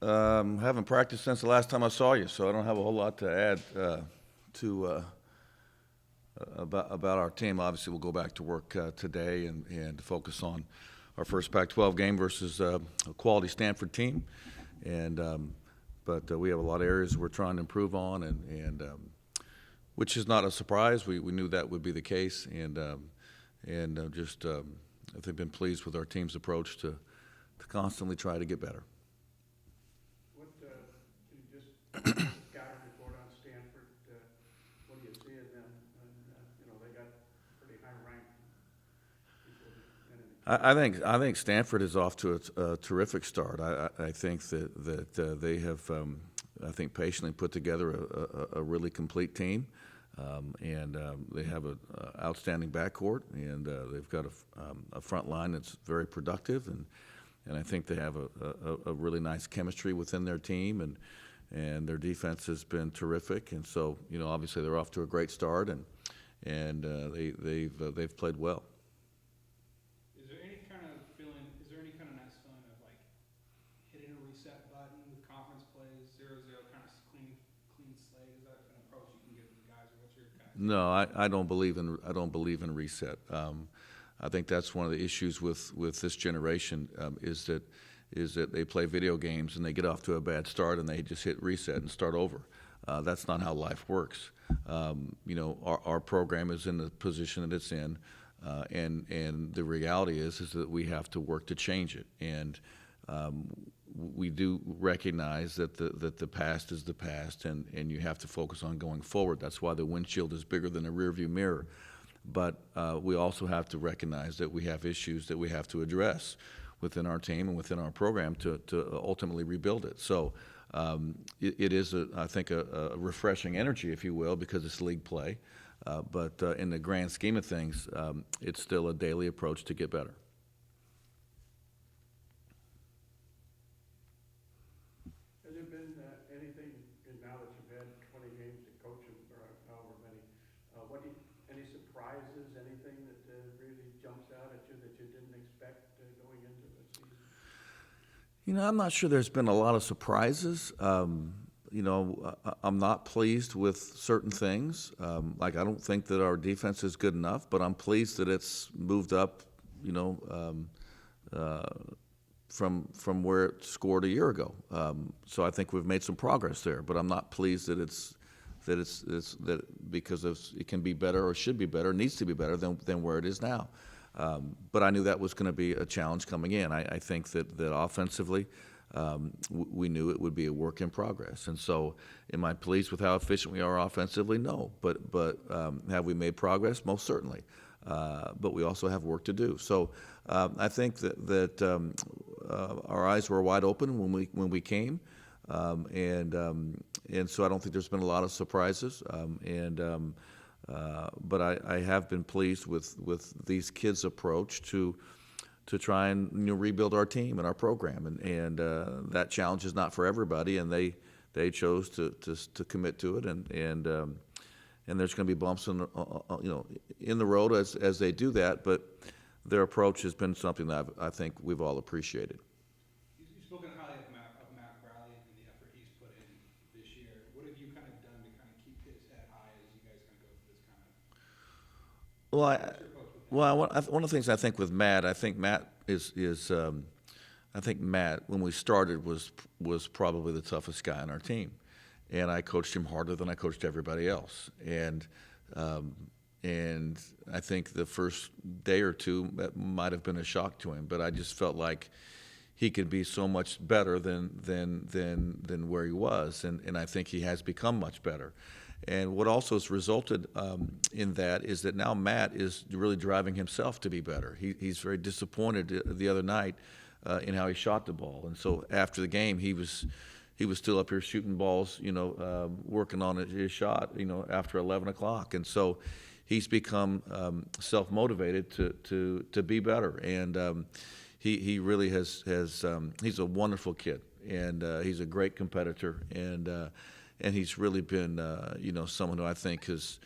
Haven't practiced since the last time I saw you, so I don't have a whole lot to add to about our team. Obviously, we'll go back to work today and focus on our first Pac-12 game versus a quality Stanford team. And but we have a lot of areas we're trying to improve on, and which is not a surprise. We knew that would be the case, and just I think been pleased with our team's approach to constantly try to get better. What can you just scouting report on Stanford? What do you see in them? And, they got pretty high rank. I think Stanford is off to a terrific start. I think that they have I think patiently put together a really complete team, and they have an outstanding backcourt, and they've got a front line that's very productive, and I think they have a really nice chemistry within their team, and their defense has been terrific, and so obviously they're off to a great start, and they've played well. Is there any kind of nice feeling of like hitting a reset button with conference plays, 0-0, kind of clean slate? Is that an approach you can give to the guys, or what's your kind of? No, I don't believe in reset. I think that's one of the issues with this generation is that they play video games and they get off to a bad start and they just hit reset and start over. That's not how life works. Our program is in the position that it's in, and the reality is that we have to work to change it. And we do recognize that the past is the past, and you have to focus on going forward. That's why the windshield is bigger than a rearview mirror. But we also have to recognize that we have issues that we have to address within our team and within our program to ultimately rebuild it. So it is, I think, a refreshing energy, if you will, because it's league play. But in the grand scheme of things, it's still a daily approach to get better. Has there been anything, now that you've had 20 games to coach them, or however many, any surprises, anything that really jumps out at you that you didn't expect going into the season? I'm not sure there's been a lot of surprises. I'm not pleased with certain things. I don't think that our defense is good enough, but I'm pleased that it's moved up, from where it scored a year ago. So I think we've made some progress there, but I'm not pleased that that because it can be better or should be better, needs to be better than where it is now. But I knew that was going to be a challenge coming in. I think that offensively, we knew it would be a work in progress. And so, am I pleased with how efficient we are offensively? No. But have we made progress? Most certainly. But we also have work to do. So I think that our eyes were wide open when we came, and so I don't think there's been a lot of surprises. But I have been pleased with these kids' approach to try and rebuild our team and our program, and that challenge is not for everybody, and they chose to commit to it, and there's going to be bumps in the road as they do that, but their approach has been something that I think we've all appreciated. You've spoken highly of Matt Bradley and the effort he's put in this year. What have you kind of done to kind of keep his head high as you guys kind of go through this kind of? One of the things I think with Matt, I think Matt when we started was probably the toughest guy on our team, and I coached him harder than I coached everybody else, and I think the first day or two that might have been a shock to him, but I just felt like he could be so much better than where he was, and I think he has become much better. And what also has resulted in that is that now Matt is really driving himself to be better. He's very disappointed the other night in how he shot the ball, and so after the game he was still up here shooting balls, working on his shot, after 11 o'clock, and so he's become self-motivated to be better, and he really has he's a wonderful kid, and he's a great competitor, and he's really been someone who I think has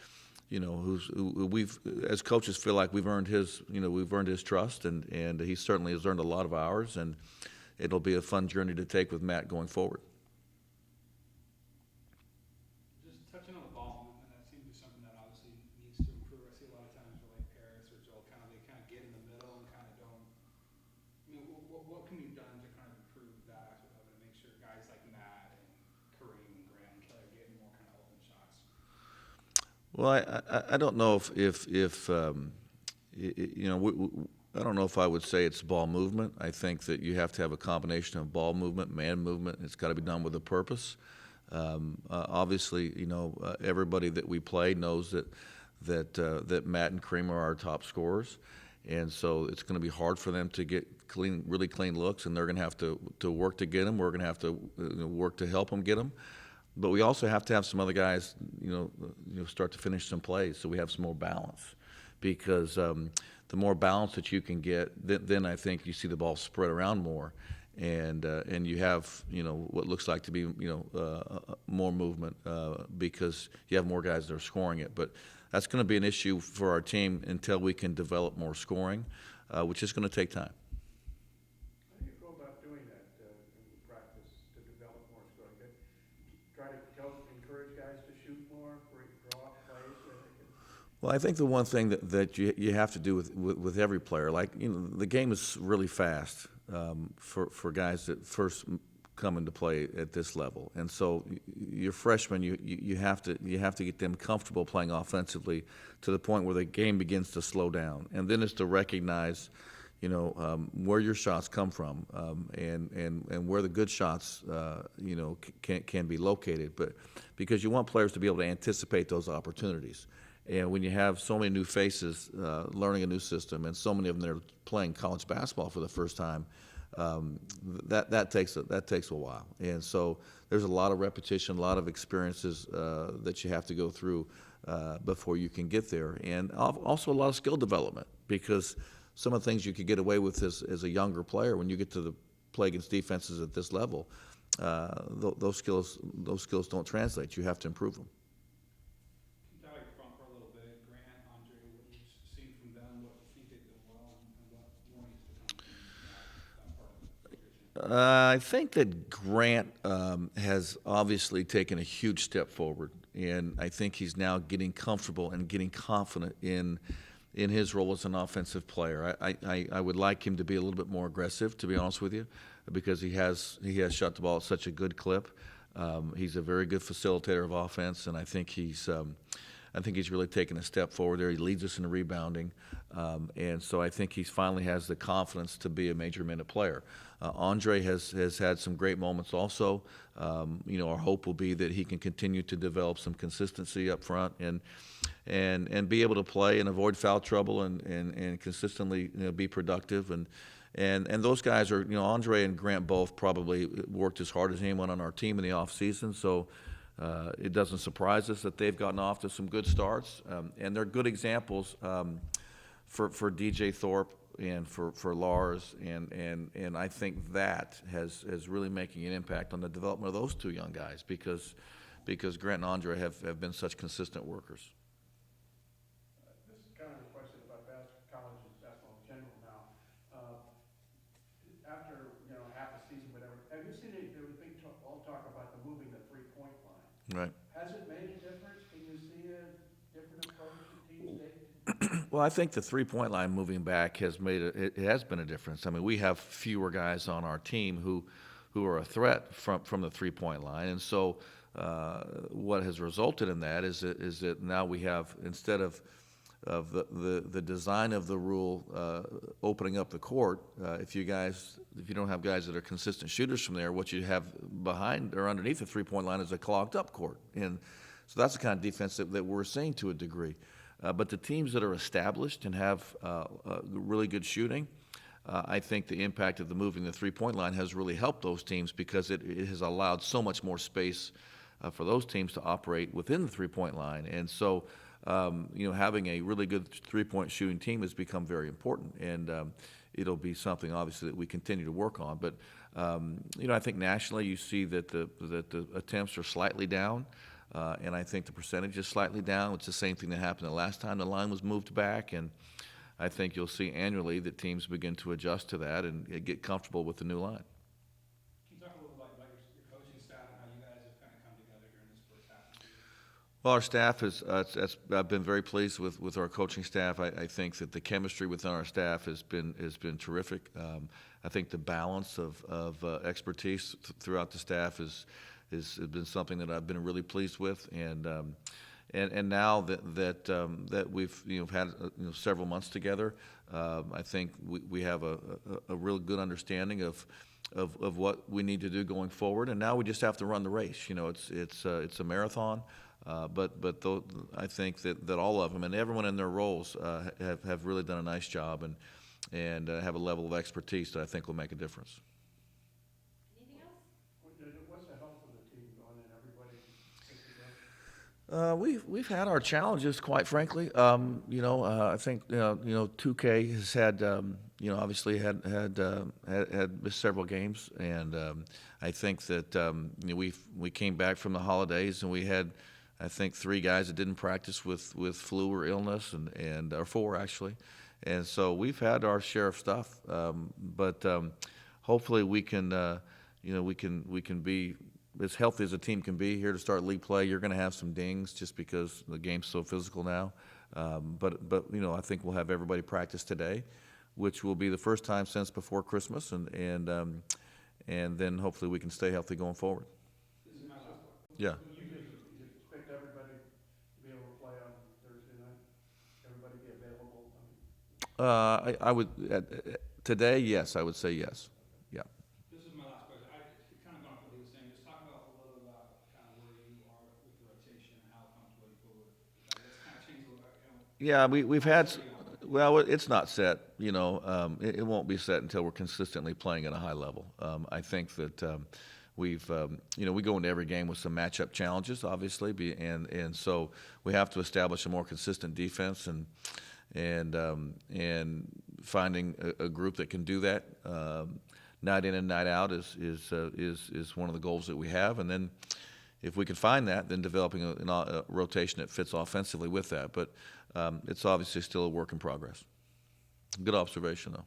who we've as coaches feel like we've earned his trust, and he certainly has earned a lot of ours, and it'll be a fun journey to take with Matt going forward. Just touching on the ball movement, that seems to be something that obviously needs to improve. I see a lot of times where like Paris or Joel they kind of get in the middle and kind of don't. I mean, what can be done to kind of improve that aspect of it and make sure guys like Matt and Kareem and Grant and Kelly are getting more kind of open shots? Well, I don't know I don't know if I would say it's ball movement. I think that you have to have a combination of ball movement, man movement. It's got to be done with a purpose. Obviously, everybody that we play knows that Matt and Kareem are our top scorers, and so it's going to be hard for them to get really clean looks, and they're going to have to work to get them. We're going to have to work to help them get them. But we also have to have some other guys, start to finish some plays, so we have some more balance. Because the more balance that you can get, then I think you see the ball spread around more, and you have what looks like to be more movement because you have more guys that are scoring it. But that's going to be an issue for our team until we can develop more scoring, which is going to take time. How do you go about doing that in practice to develop more scoring? Try to encourage guys to shoot more, draw up plays where they can. Well, I think the one thing that you have to do with every player, the game is really fast for guys that first come into play at this level, and so your freshmen, you have to get them comfortable playing offensively to the point where the game begins to slow down, and then it's to recognize, where your shots come from, and where the good shots, can be located, but because you want players to be able to anticipate those opportunities. And when you have so many new faces learning a new system, and so many of them that are playing college basketball for the first time, that takes a while. And so there's a lot of repetition, a lot of experiences that you have to go through before you can get there, and also a lot of skill development, because some of the things you could get away with as a younger player, when you get to play against defenses at this level, those skills don't translate. You have to improve them. I think that Grant has obviously taken a huge step forward, and I think he's now getting comfortable and getting confident in his role as an offensive player. I would like him to be a little bit more aggressive, to be honest with you, because he has shot the ball at such a good clip. He's a very good facilitator of offense, and I think he's really taken a step forward there. He leads us in rebounding, and so I think he finally has the confidence to be a major minute player. Andre has had some great moments also. Our hope will be that he can continue to develop some consistency up front and be able to play and avoid foul trouble and consistently be productive. And those guys are, Andre and Grant both probably worked as hard as anyone on our team in the off season. So it doesn't surprise us that they've gotten off to some good starts, and they're good examples for DJ Thorpe and for Lars, and I think that has really making an impact on the development of those two young guys, because Grant and Andre have been such consistent workers. This is kind of a question about college and basketball in general now. After half a season, whatever, have you seen all talk about the moving the three-point line? Right. Has it made a difference? Can you see a different approach that teams take? Well, I think the three-point line moving back has been a difference. I mean, we have fewer guys on our team who are a threat from the three-point line, and so what has resulted in that is that now we have, instead of the design of the rule opening up the court, if you don't have guys that are consistent shooters from there, what you have behind or underneath the three-point line is a clogged up court, and so that's the kind of defense that we're seeing to a degree. But the teams that are established and have really good shooting, I think the impact of the moving the three-point line has really helped those teams, because it has allowed so much more space for those teams to operate within the three-point line. And so, having a really good three-point shooting team has become very important, and it'll be something obviously that we continue to work on. But I think nationally you see that the attempts are slightly down. And I think the percentage is slightly down. It's the same thing that happened the last time the line was moved back. And I think you'll see annually that teams begin to adjust to that and get comfortable with the new line. Well, our staff is, I've been very pleased with our coaching staff. I think that the chemistry within our staff has been terrific. I think the balance of expertise throughout the staff has been something that I've been really pleased with, and now that we've had several months together, I think we have a real good understanding of what we need to do going forward, and now we just have to run the race. It's a marathon. I think that all of them and everyone in their roles have really done a nice job and have a level of expertise that I think will make a difference. Anything else? What's the health of the team going in? Everybody fit together? We've had our challenges, quite frankly. I think 2K has had obviously had missed several games, and I think that we came back from the holidays and we had, I think, 3 guys that didn't practice with flu or illness, or 4 actually, and so we've had our share of stuff. But hopefully we can we can be as healthy as a team can be here to start league play. You're going to have some dings just because the game's so physical now. But I think we'll have everybody practice today, which will be the first time since before Christmas, and then hopefully we can stay healthy going forward. This is my last one. Yeah. You expect everybody to be able to play on Thursday night? Everybody be available? I would today, yes, I would say yes. Yeah. This is my last question. Kind of going off what he was saying. Just talk about a little about kind of where you are with the rotation and how comfortable you feel with it. It's kind of changed a little bit. Yeah, we've had. Well, it's not set. It won't be set until we're consistently playing at a high level. I think that we go into every game with some matchup challenges, obviously, and so we have to establish a more consistent defense and finding a group that can do that night in and night out is one of the goals that we have, and then if we can find that, then developing a rotation that fits offensively with that. But it's obviously still a work in progress. Good observation, though.